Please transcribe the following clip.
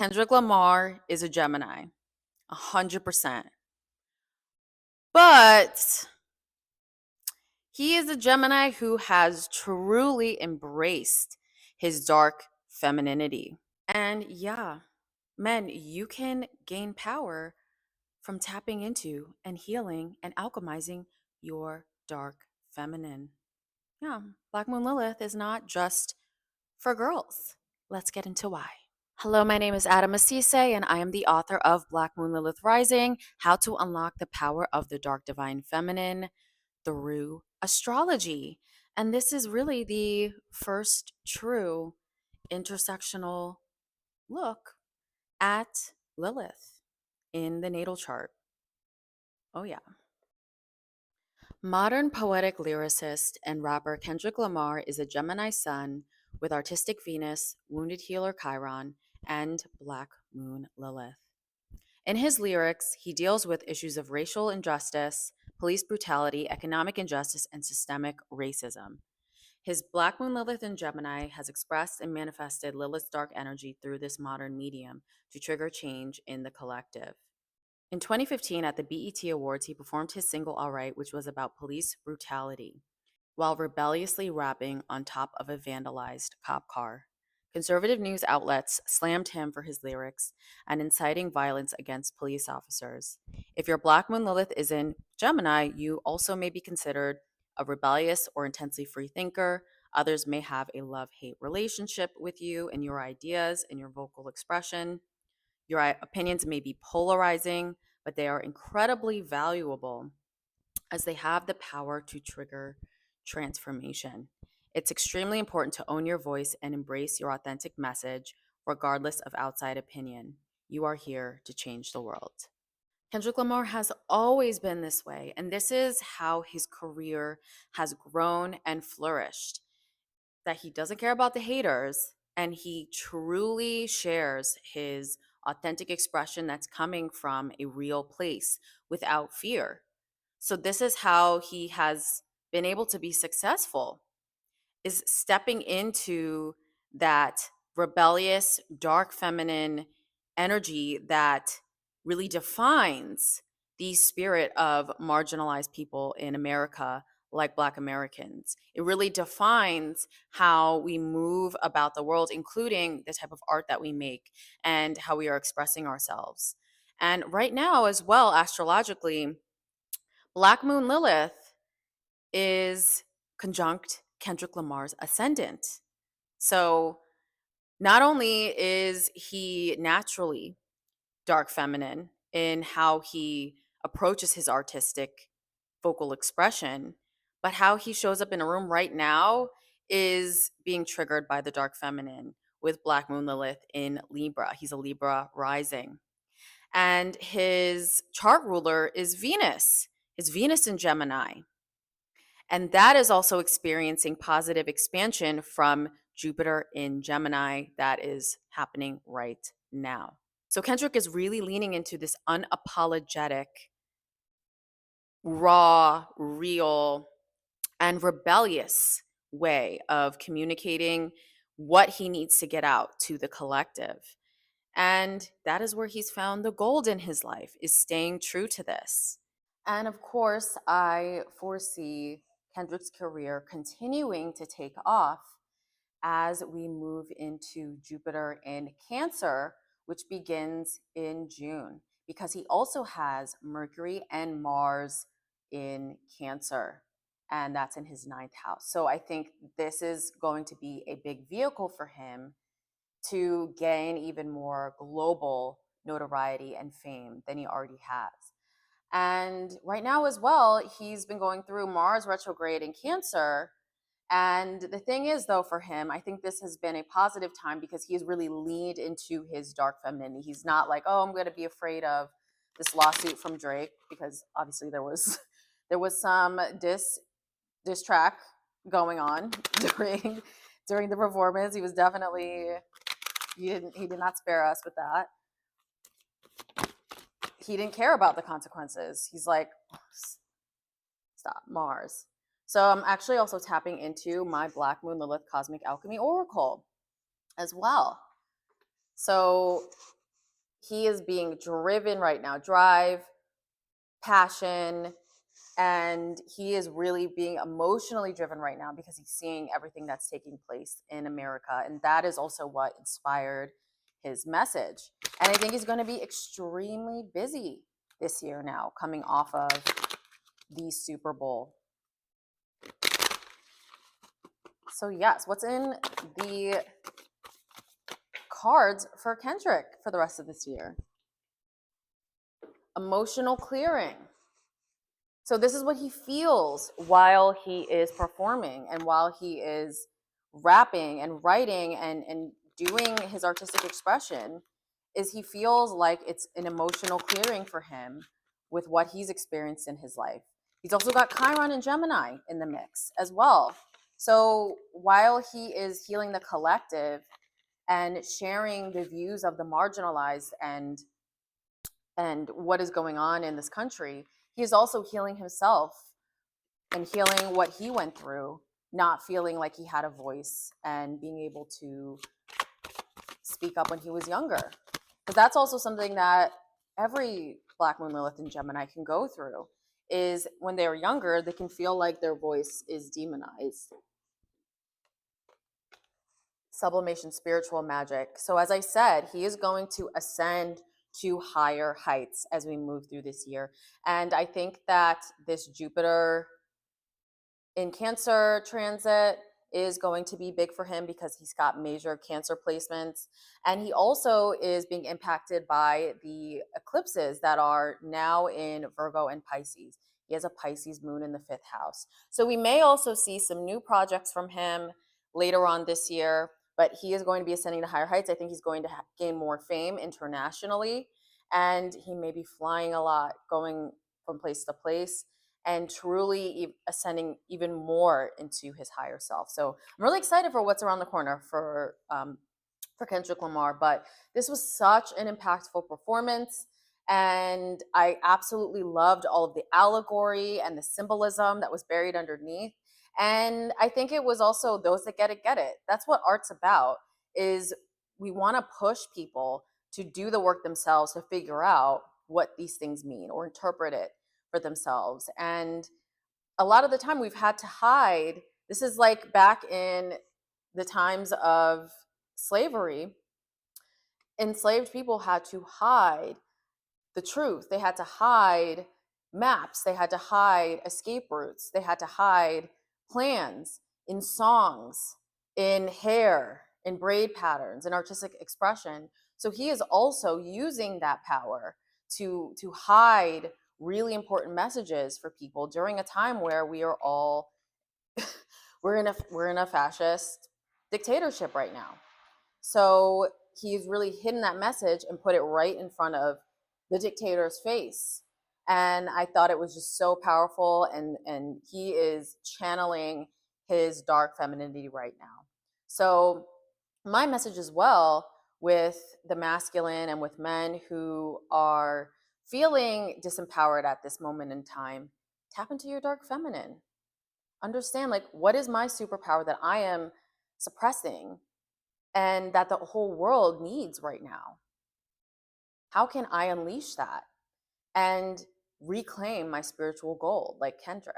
Kendrick Lamar is a Gemini, 100%. But he is a Gemini who has truly embraced his dark femininity. And yeah, men, you can gain power from tapping into and healing and alchemizing your dark feminine. Yeah, Black Moon Lilith is not just for girls. Let's get into why. Hello, my name is Adam Asise, and I am the author of Black Moon Lilith Rising: How to Unlock the Power of the Dark Divine Feminine Through Astrology. And this is really the first true intersectional look at Lilith in the natal chart. Oh, yeah. Modern poetic lyricist and rapper Kendrick Lamar is a Gemini Sun with artistic Venus, wounded healer Chiron, and Black Moon Lilith. In his lyrics, he deals with issues of racial injustice, police brutality, economic injustice, and systemic racism. His Black Moon Lilith in Gemini has expressed and manifested Lilith's dark energy through this modern medium to trigger change in the collective. In 2015, at the BET Awards, he performed his single All Right, which was about police brutality, while rebelliously rapping on top of a vandalized cop car. Conservative news outlets slammed him for his lyrics and inciting violence against police officers. If your Black Moon Lilith is in Gemini, you also may be considered a rebellious or intensely free thinker. Others may have a love hate relationship with you and your ideas and your vocal expression. Your opinions may be polarizing, but they are incredibly valuable as they have the power to trigger transformation. It's extremely important to own your voice and embrace your authentic message, regardless of outside opinion. You are here to change the world. Kendrick Lamar has always been this way, and this is how his career has grown and flourished. That he doesn't care about the haters, and he truly shares his authentic expression that's coming from a real place without fear. So this is how he has been able to be successful, is stepping into that rebellious, dark feminine energy that really defines the spirit of marginalized people in America, like Black Americans. It really defines how we move about the world, including the type of art that we make and how we are expressing ourselves. And right now, as well, astrologically, Black Moon Lilith is conjunct Kendrick Lamar's ascendant. So not only is he naturally dark feminine in how he approaches his artistic vocal expression, but how he shows up in a room right now is being triggered by the dark feminine with Black Moon Lilith in Libra. He's a Libra rising. And his chart ruler is Venus, his Venus in Gemini. And that is also experiencing positive expansion from Jupiter in Gemini that is happening right now. So Kendrick is really leaning into this unapologetic, raw, real, and rebellious way of communicating what he needs to get out to the collective. And that is where he's found the gold in his life, is staying true to this. And of course, I foresee Kendrick's career continuing to take off as we move into Jupiter in Cancer, which begins in June, because he also has Mercury and Mars in Cancer, and that's in his ninth house. So I think this is going to be a big vehicle for him to gain even more global notoriety and fame than he already has. And right now, as well, he's been going through Mars retrograde in Cancer. And the thing is, though, for him, I think this has been a positive time because he has really leaned into his dark femininity. He's not like, oh, I'm going to be afraid of this lawsuit from Drake, because obviously there was some diss track going on during the performance. He was definitely he did not spare us with that. He didn't care about the consequences. He's like, stop, Mars. So I'm actually also tapping into my Black Moon Lilith Cosmic Alchemy Oracle as well. So he is being driven right now, drive, passion, and he is really being emotionally driven right now because he's seeing everything that's taking place in America. And that is also what inspired his message. And I think he's going to be extremely busy this year now, coming off of the Super Bowl. So, yes, what's in the cards for Kendrick for the rest of this year? Emotional clearing. So this is what he feels while he is performing and while he is rapping and writing and doing his artistic expression, is he feels like it's an emotional clearing for him with what he's experienced in his life. He's also got Chiron and Gemini in the mix as well. So while he is healing the collective and sharing the views of the marginalized and what is going on in this country, he is also healing himself and healing what he went through, not feeling like he had a voice and being able to speak up when he was younger. But that's also something that every Black Moon Lilith and Gemini can go through, is when they're younger, they can feel like their voice is demonized. Sublimation, spiritual magic. So as I said, he is going to ascend to higher heights as we move through this year. And I think that this Jupiter in Cancer transit is going to be big for him because he's got major Cancer placements. And he also is being impacted by the eclipses that are now in Virgo and Pisces. He has a Pisces moon in the 5th house. So we may also see some new projects from him later on this year, but he is going to be ascending to higher heights. I think he's going to gain more fame internationally, and he may be flying a lot, going from place to place, and truly ascending even more into his higher self. So I'm really excited for what's around the corner for Kendrick Lamar. But this was such an impactful performance, and I absolutely loved all of the allegory and the symbolism that was buried underneath. And I think it was also those that get it, get it. That's what art's about, is we want to push people to do the work themselves to figure out what these things mean or interpret it for themselves. And a lot of the time we've had to hide. This is like back in the times of slavery. Enslaved people had to hide the truth. They had to hide maps. They had to hide escape routes. They had to hide plans in songs, in hair, in braid patterns, in artistic expression. So he is also using that power to hide really important messages for people during a time where we are all we're in a fascist dictatorship right now. So he's really hidden that message and put it right in front of the dictator's face. And I thought it was just so powerful. And he is channeling his dark femininity right now. So my message as well, with the masculine and with men who are feeling disempowered at this moment in time, tap into your dark feminine. Understand, like, what is my superpower that I am suppressing and that the whole world needs right now? How can I unleash that and reclaim my spiritual gold like Kendrick?